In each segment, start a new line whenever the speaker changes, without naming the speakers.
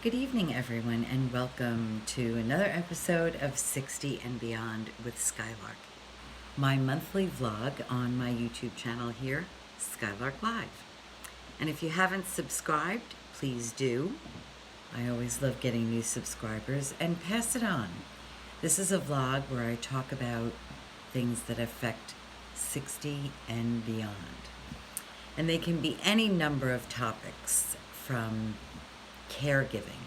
Good evening, everyone, and welcome to another episode of 60 and Beyond with Skylark, my monthly vlog on my YouTube channel here, Skylark Live. And if you haven't subscribed, please do. I always love getting new subscribers, and pass it on. This is a vlog where I talk about things that affect 60 and beyond. And they can be any number of topics, from caregiving,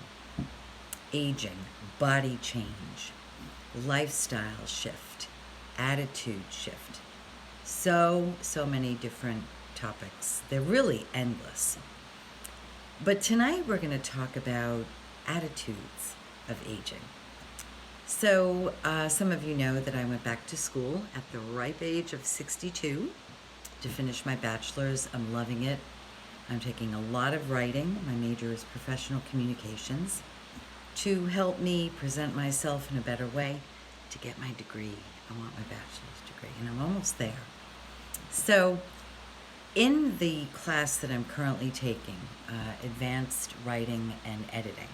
aging, body change, lifestyle shift, attitude shift. So many different topics. They're really endless. But tonight we're going to talk about attitudes of aging. So some of you know that I went back to school at the ripe age of 62 to finish my bachelor's. I'm loving it. I'm taking a lot of writing. My major is professional communications to help me present myself in a better way to get my degree. I want my bachelor's degree, and I'm almost there. So in the class that I'm currently taking, advanced writing and editing,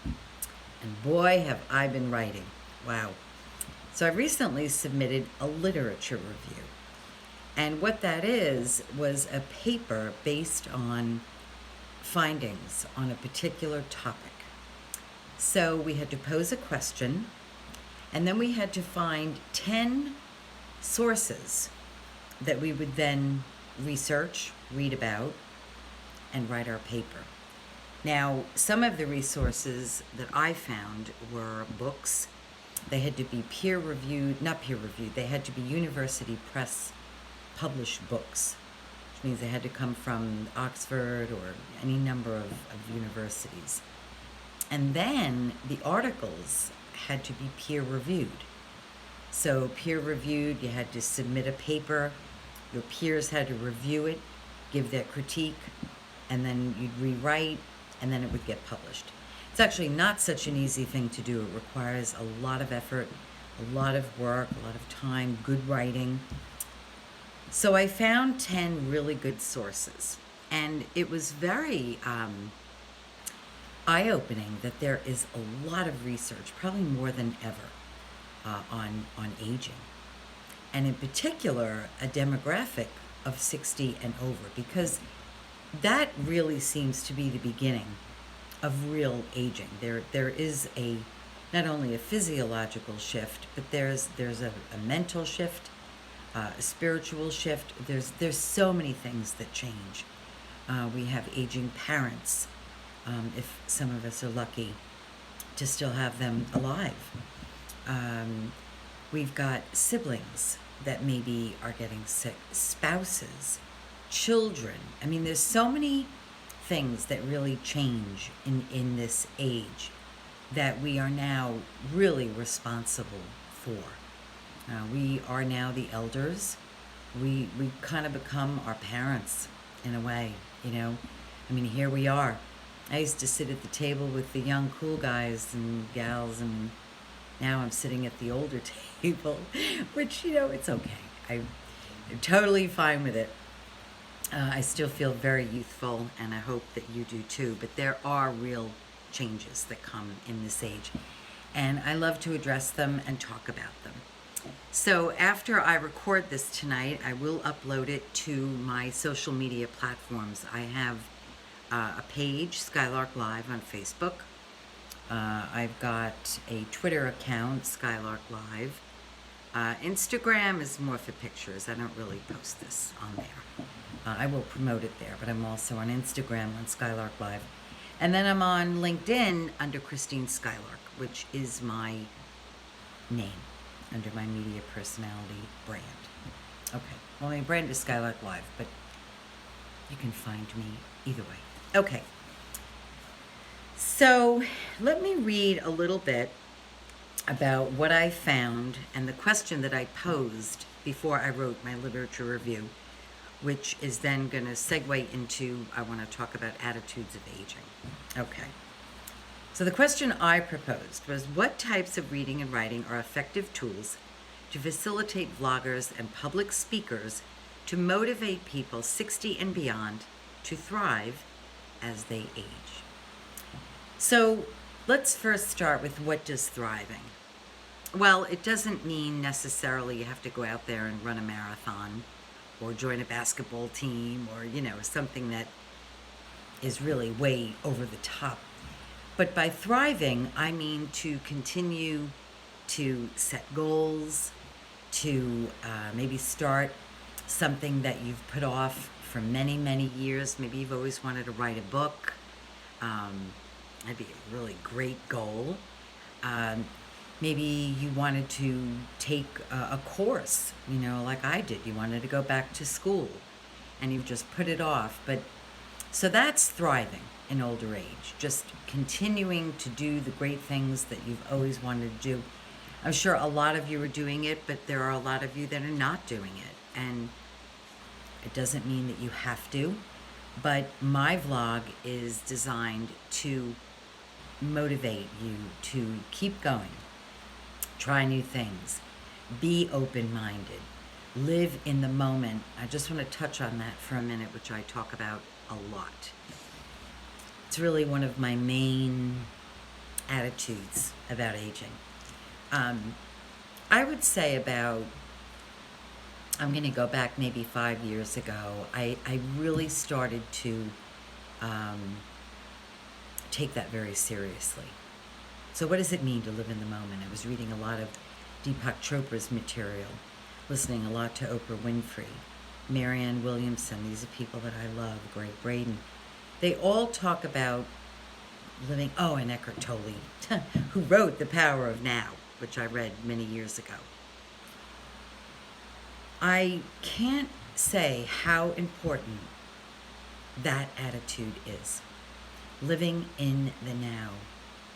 and boy, have I been writing. Wow. So I recently submitted a literature review. And what that was a paper based on findings on a particular topic. So we had to pose a question, and then we had to find 10 sources that we would then research, read about, and write our paper. Now, some of the resources that I found were books. They had to be not peer reviewed, they had to be university press published books, which means they had to come from Oxford or any number of universities. And then the articles had to be peer reviewed. So peer reviewed, you had to submit a paper, your peers had to review it, give their critique, and then you'd rewrite, and then it would get published. It's actually not such an easy thing to do. It requires a lot of effort, a lot of work, a lot of time, good writing. So I found 10 really good sources, and it was very eye-opening that there is a lot of research, probably more than ever, on aging, and in particular a demographic of 60 and over, because that really seems to be the beginning of real aging. There is not only a physiological shift, but there's a mental shift, a spiritual shift. There's so many things that change. We have aging parents, if some of us are lucky to still have them alive. We've got siblings that maybe are getting sick, spouses, children. I mean, there's so many things that really change in this age that we are now really responsible for. We are now the elders. We kind of become our parents in a way, you know. I mean, here we are. I used to sit at the table with the young cool guys and gals, and now I'm sitting at the older table, which, you know, it's okay. I'm totally fine with it. I still feel very youthful, and I hope that you do too. But there are real changes that come in this age, and I love to address them and talk about them. So after I record this tonight, I will upload it to my social media platforms. I have a page, Skylark Live, on Facebook. I've got a Twitter account, Skylark Live. Instagram is more for pictures. I don't really post this on there. I will promote it there, but I'm also on Instagram on Skylark Live. And then I'm on LinkedIn under Christine Skylark, which is my name under my media personality brand. Okay, well, my brand is Skylark Live, but you can find me either way. Okay, so let me read a little bit about what I found and the question that I posed before I wrote my literature review, which is then going to segue into, I want to talk about attitudes of aging. Okay. So the question I proposed was, what types of reading and writing are effective tools to facilitate vloggers and public speakers to motivate people 60 and beyond to thrive as they age? So let's first start with, what does thriving? Well, it doesn't mean necessarily you have to go out there and run a marathon or join a basketball team or, something that is really way over the top. But by thriving, I mean to continue to set goals, to maybe start something that you've put off for many, many years. Maybe you've always wanted to write a book. Um, that'd be a really great goal. Um, Maybe you wanted to take a course, like I did. You wanted to go back to school and you've just put it off. But so that's thriving in older age, just continuing to do the great things that you've always wanted to do. I'm sure a lot of you are doing it, but there are a lot of you that are not doing it. And it doesn't mean that you have to, but my vlog is designed to motivate you to keep going, try new things, be open-minded, live in the moment. I just want to touch on that for a minute, which I talk about a lot. It's really one of my main attitudes about aging. I would say I'm going to go back maybe 5 years ago, I really started to take that very seriously. So what does it mean to live in the moment? I was reading a lot of Deepak Chopra's material, listening a lot to Oprah Winfrey, Marianne Williamson. These are people that I love, Greg Braden. They all talk about living, and Eckhart Tolle, who wrote The Power of Now, which I read many years ago. I can't say how important that attitude is. Living in the now.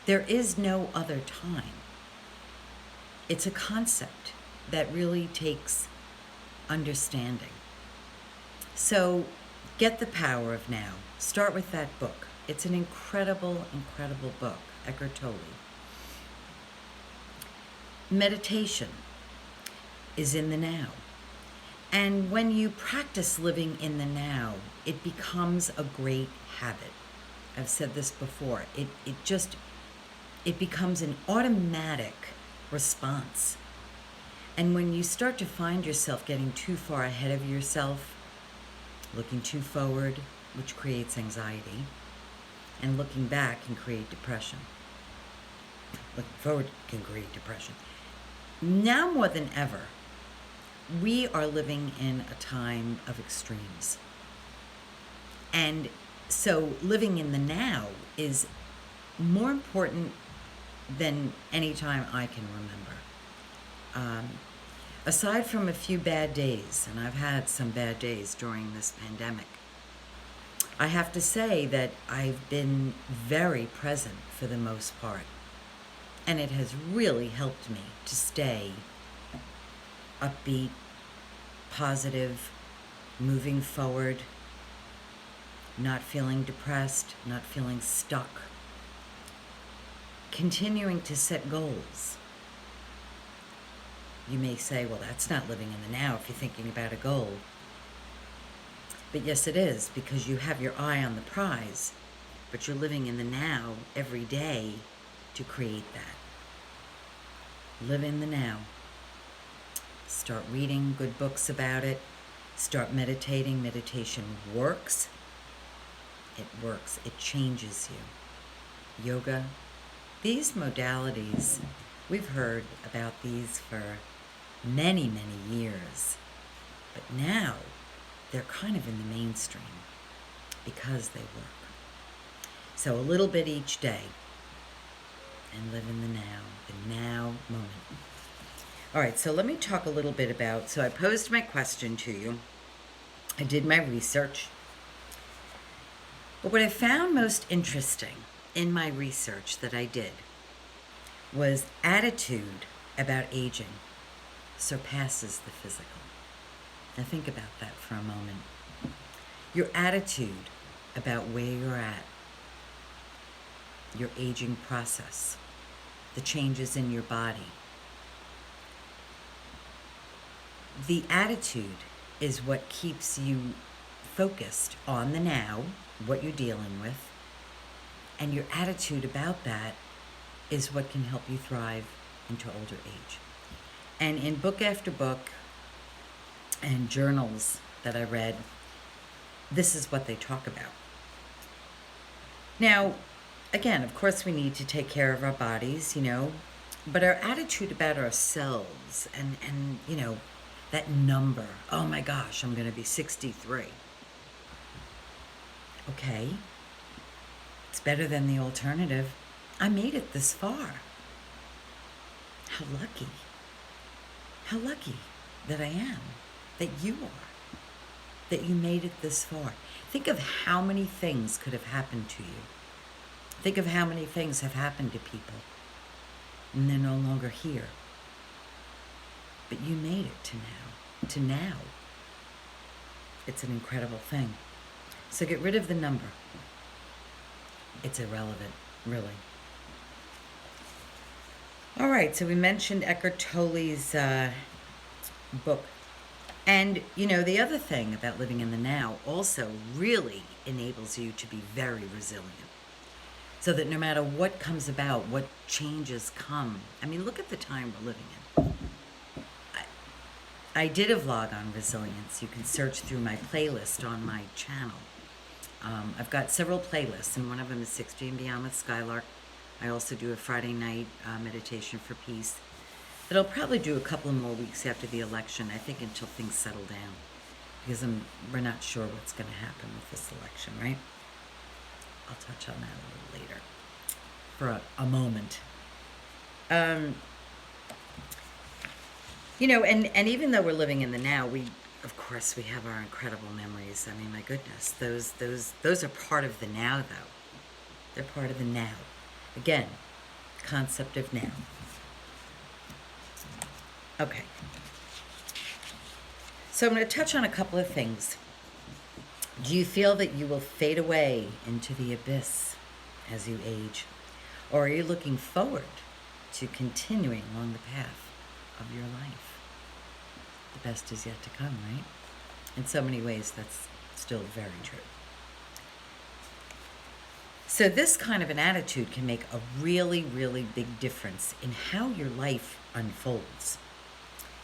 There is no other time. It's a concept that really takes understanding. So get The Power of Now. Start with that book. It's an incredible, incredible book, Eckhart Tolle. Meditation is in the now. And when you practice living in the now, it becomes a great habit. I've said this before. It becomes an automatic response. And when you start to find yourself getting too far ahead of yourself, looking too forward, which creates anxiety, and looking back can create depression. Looking forward can create depression. Now more than ever, we are living in a time of extremes. And so living in the now is more important than any time I can remember. Aside from a few bad days, and I've had some bad days during this pandemic, I have to say that I've been very present for the most part. And it has really helped me to stay upbeat, positive, moving forward, not feeling depressed, not feeling stuck, continuing to set goals. You may say, well, that's not living in the now if you're thinking about a goal. But yes, it is, because you have your eye on the prize, but you're living in the now every day to create that. Live in the now. Start reading good books about it. Start meditating. Meditation works. It works. It changes you. Yoga. These modalities, we've heard about these for many, many years. But now, they're kind of in the mainstream because they work. So a little bit each day. And live in the now moment. All right, so let me talk a little bit about, so I posed my question to you. I did my research. But what I found most interesting in my research that I did was attitude about aging surpasses the physical. Now think about that for a moment. Your attitude about where you're at, your aging process, the changes in your body. The attitude is what keeps you focused on the now, what you're dealing with, And your attitude about that is what can help you thrive into older age. And in book after book and journals that I read, this is what they talk about. Now, again, of course, we need to take care of our bodies, but our attitude about ourselves and that number, oh my gosh, I'm going to be 63. Okay, it's better than the alternative. I made it this far. How lucky. How lucky that I am, that you are, that you made it this far. Think of how many things could have happened to you. Think of how many things have happened to people, and they're no longer here. But you made it to now. To now. It's an incredible thing. So get rid of the number. It's irrelevant, really. All right, so we mentioned Eckhart Tolle's book. And, the other thing about living in the now also really enables you to be very resilient. So that no matter what comes about, what changes come. I mean, look at the time we're living in. I did a vlog on resilience. You can search through my playlist on my channel. I've got several playlists, and one of them is 60 and Beyond with Skylark. I also do a Friday night meditation for peace that I'll probably do a couple more weeks after the election, I think, until things settle down, because we're not sure what's going to happen with this election, right? I'll touch on that a little later for a moment. And even though we're living in the now, of course, we have our incredible memories. I mean, my goodness, those are part of the now, though. They're part of the now. Again, concept of now. Okay. So I'm going to touch on a couple of things. Do you feel that you will fade away into the abyss as you age? Or are you looking forward to continuing along the path of your life? The best is yet to come, right? In so many ways, that's still very true. So this kind of an attitude can make a really, really big difference in how your life unfolds.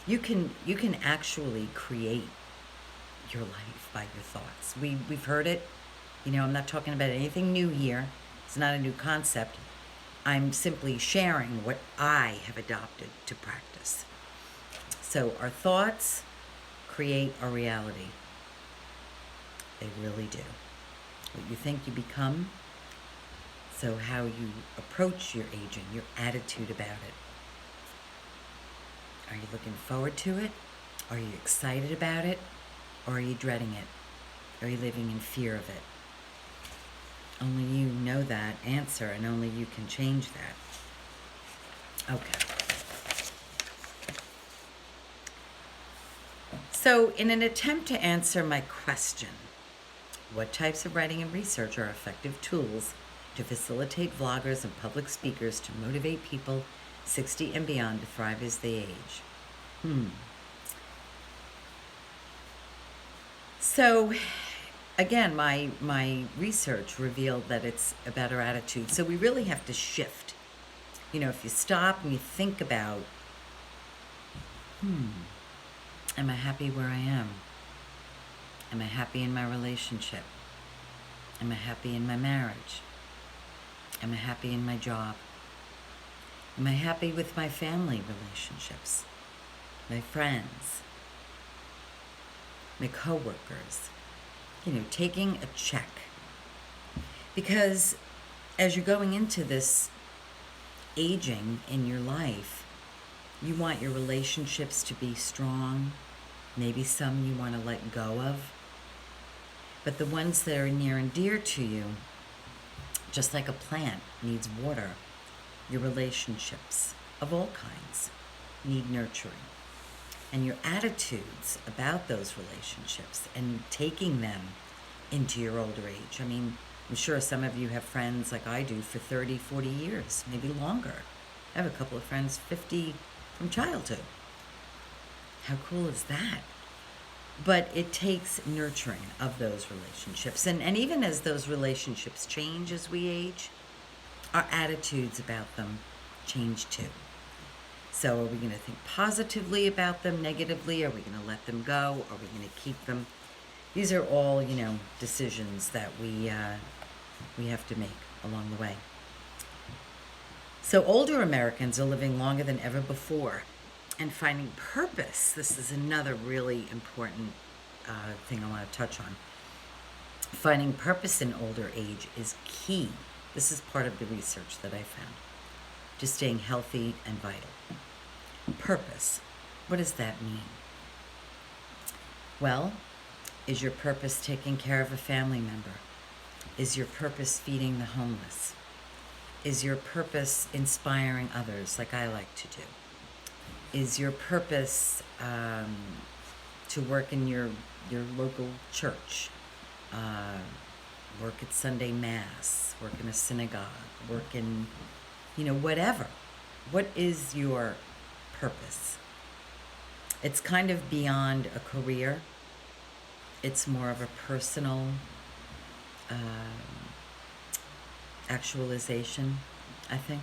You can actually create your life by your thoughts. We've heard it. I'm not talking about anything new here. It's not a new concept. I'm simply sharing what I have adopted to practice. So our thoughts create our reality. They really do. What you think you become. So how you approach your aging, your attitude about it. Are you looking forward to it? Are you excited about it? Or are you dreading it? Are you living in fear of it? Only you know that answer, and only you can change that. Okay. So, in an attempt to answer my question, what types of writing and research are effective tools to facilitate vloggers and public speakers to motivate people 60 and beyond to thrive as they age? So, again, my research revealed that it's a better attitude. So we really have to shift. If you stop and you think about, am I happy where I am? Am I happy in my relationship? Am I happy in my marriage? Am I happy in my job? Am I happy with my family relationships? My friends? My coworkers? Taking a check. Because as you're going into this aging in your life, you want your relationships to be strong. Maybe some you want to let go of. But the ones that are near and dear to you, just like a plant needs water, your relationships of all kinds need nurturing. And your attitudes about those relationships and taking them into your older age. I mean, I'm sure some of you have friends like I do for 30, 40 years, maybe longer. I have a couple of friends 50 from childhood. How cool is that? But it takes nurturing of those relationships. And even as those relationships change as we age, our attitudes about them change too. So are we going to think positively about them, negatively? Are we going to let them go? Are we going to keep them? These are all, decisions that we have to make along the way. So older Americans are living longer than ever before and finding purpose. This is another really important thing I want to touch on. Finding purpose in older age is key. This is part of the research that I found to staying healthy and vital. Purpose. What does that mean? Well, is your purpose taking care of a family member? Is your purpose feeding the homeless? Is your purpose inspiring others like I like to do? Is your purpose to work in your local church? Work at Sunday Mass, work in a synagogue, work in, whatever. What is your purpose? It's kind of beyond a career. It's more of a personal actualization, I think.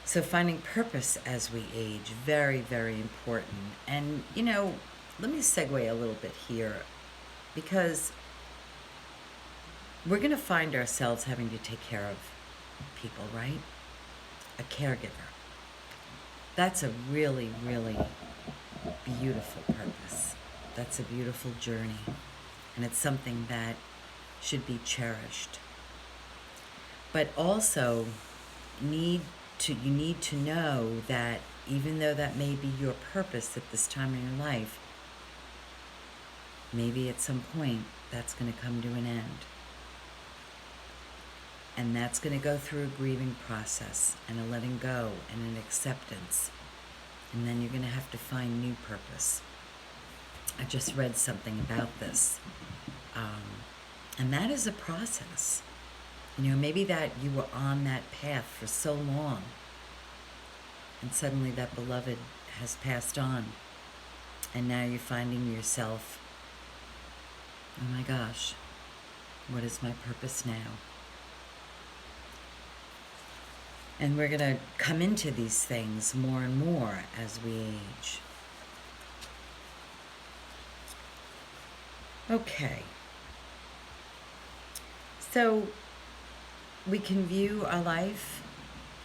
So finding purpose as we age, very, very important. And, let me segue a little bit here, because we're going to find ourselves having to take care of people, right? A caregiver. That's a really, really beautiful purpose. That's a beautiful journey. And it's something that should be cherished. But also, you need to know that even though that may be your purpose at this time in your life, maybe at some point that's going to come to an end. And that's going to go through a grieving process and a letting go and an acceptance. And then you're going to have to find new purpose. I just read something about this. And that is a process. Maybe that you were on that path for so long, and suddenly that beloved has passed on, and now you're finding yourself, oh my gosh, what is my purpose now? And we're going to come into these things more and more as we age. Okay. So we can view our life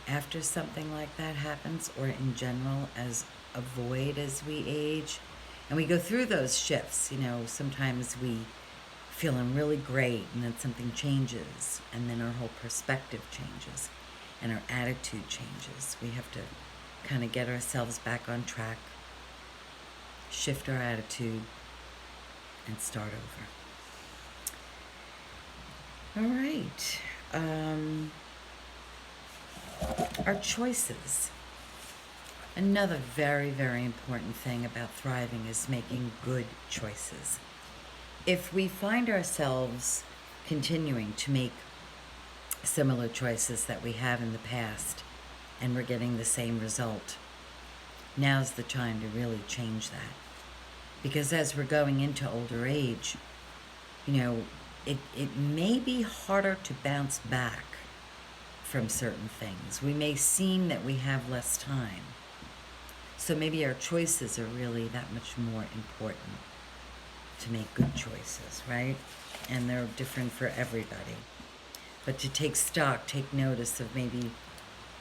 after something like that happens, or in general, as a void as we age. And we go through those shifts. Sometimes we feeling really great, and then something changes, and then our whole perspective changes, and our attitude changes. We have to kind of get ourselves back on track, shift our attitude, and start over. All right. Our choices. Another very, very important thing about thriving is making good choices. If we find ourselves continuing to make similar choices that we have in the past, and we're getting the same result, now's the time to really change that. Because as we're going into older age, it may be harder to bounce back from certain things. We may seem that we have less time. So maybe our choices are really that much more important to make good choices, right? And they're different for everybody. But to take stock, take notice of maybe,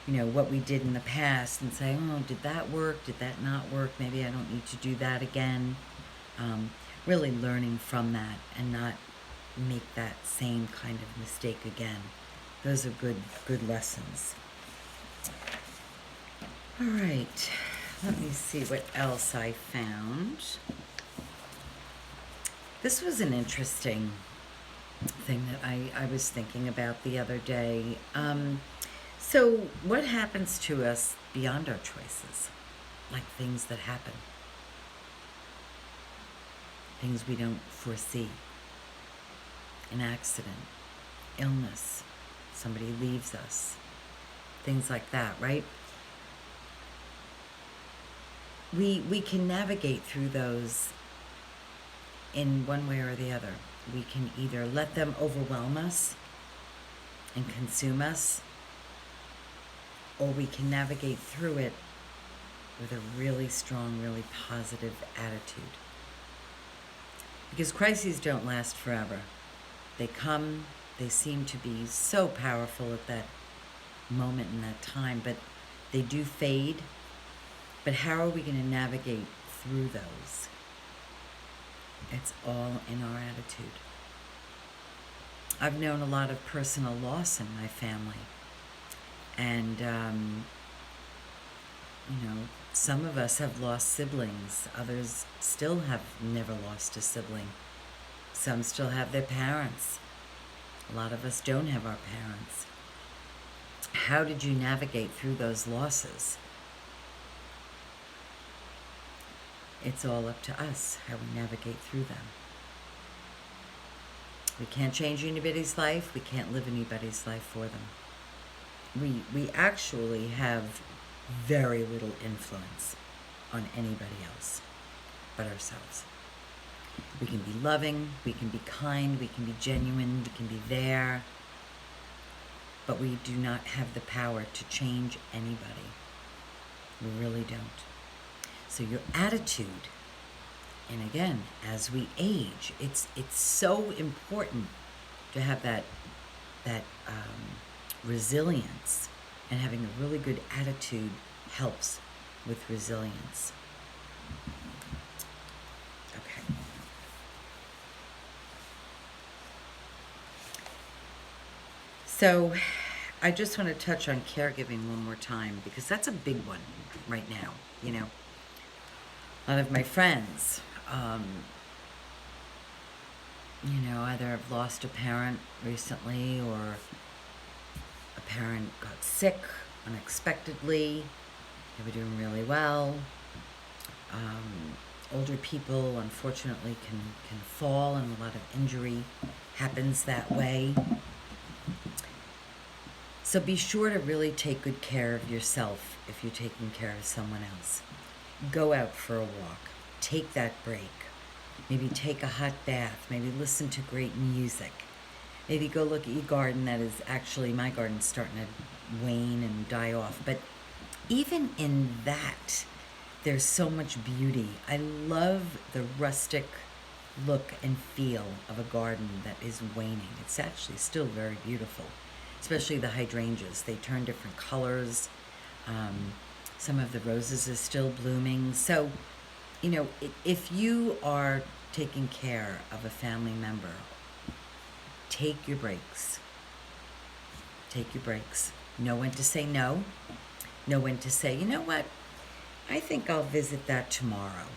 what we did in the past, and say, oh, did that work? Did that not work? Maybe I don't need to do that again. Really learning from that and not make that same kind of mistake again. Those are good lessons. All right, let me see what else I found. This was an interesting thing that I was thinking about the other day. So what happens to us beyond our choices? Like things that happen. Things we don't foresee. An accident, illness, somebody leaves us, things like that, right? We can navigate through those in one way or the other. We can either let them overwhelm us and consume us, or we can navigate through it with a really strong, really positive attitude. Because crises don't last forever. They come, they seem to be so powerful at that moment in that time, but they do fade. But how are we going to navigate through those? It's all in our attitude. I've known a lot of personal loss in my family. And, some of us have lost siblings. Others still have never lost a sibling. Some still have their parents. A lot of us don't have our parents. How did you navigate through those losses? It's all up to us how we navigate through them. We can't change anybody's life. We can't live anybody's life for them. We actually have very little influence on anybody else but ourselves. We can be loving, we can be kind, we can be genuine, we can be there, but we do not have the power to change anybody. We really don't. So your attitude, and again, as we age, it's so important to have that resilience, and having a really good attitude helps with resilience. Okay. So I just want to touch on caregiving one more time, because that's a big one right now. A lot of my friends, either have lost a parent recently, or a parent got sick unexpectedly. They were doing really well. Older people, unfortunately, can fall, and a lot of injury happens that way. So be sure to really take good care of yourself if you're taking care of someone else. Go out for a walk. Take that break. Maybe take a hot bath. Maybe listen to great music. Maybe go look at your garden. That is actually, my garden's starting to wane and die off. But even in that, there's so much beauty. I love the rustic look and feel of a garden that is waning. It's actually still very beautiful, especially the hydrangeas. They turn different colors. Some of the roses are still blooming. So, if you are taking care of a family member, take your breaks. Take your breaks. Know when to say no. Know when to say, you know what, I think I'll visit that tomorrow.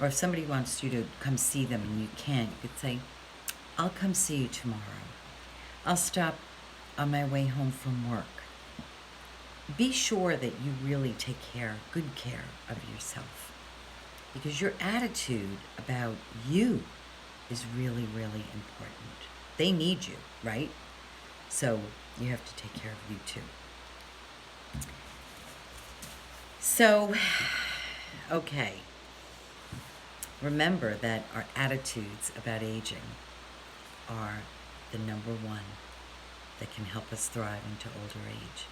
Or if somebody wants you to come see them and you can't, you could say, I'll come see you tomorrow. I'll stop on my way home from work. Be sure that you really take good care of yourself, because your attitude about you is really, really important. They need you, right? So you have to take care of you too. So, okay. Remember that our attitudes about aging are the number one that can help us thrive into older age.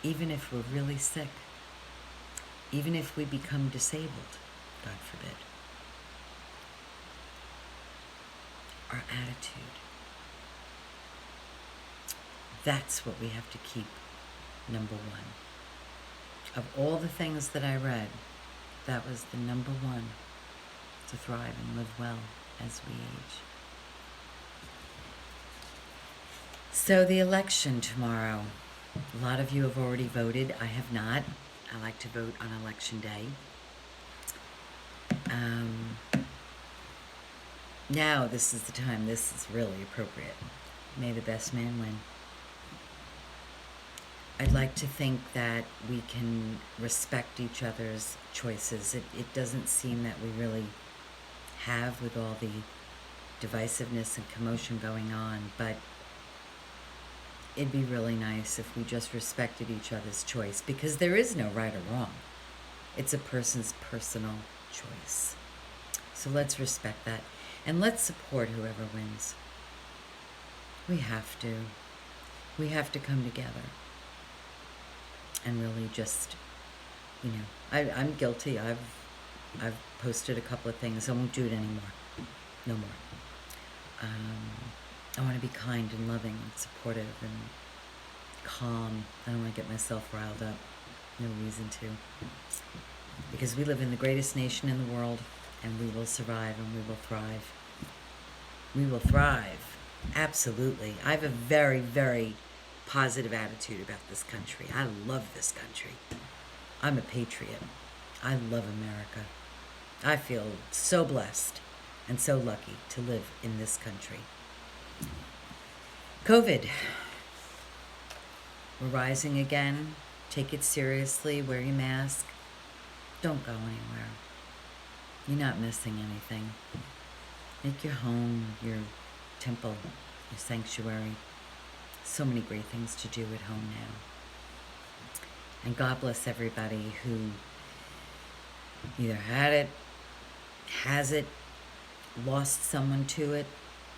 Even if we're really sick, even if we become disabled, God forbid. Our attitude. That's what we have to keep number one. Of all the things that I read, that was the number one to thrive and live well as we age. So the election tomorrow. A lot of you have already voted. I have not. I like to vote on election day. Now this is the time. This is really appropriate. May the best man win. I'd like to think that we can respect each other's choices. It doesn't seem that we really have, with all the divisiveness and commotion going on, but it'd be really nice if we just respected each other's choice, because there is no right or wrong. It's a person's personal choice. So let's respect that, and let's support whoever wins. We have to. We have to come together and really just, I'm guilty. I've posted a couple of things. I won't do it anymore. No more. I want to be kind and loving and supportive and calm. I don't want to get myself riled up. No reason to. Because we live in the greatest nation in the world, and we will survive and we will thrive. We will thrive. Absolutely. I have a very, very positive attitude about this country. I love this country. I'm a patriot. I love America. I feel so blessed and so lucky to live in this country. COVID. We're rising again. Take it seriously. Wear your mask. Don't go anywhere. You're not missing anything. Make your home your temple, your sanctuary. So many great things to do at home now. And God bless everybody who either had it, has it, lost someone to it,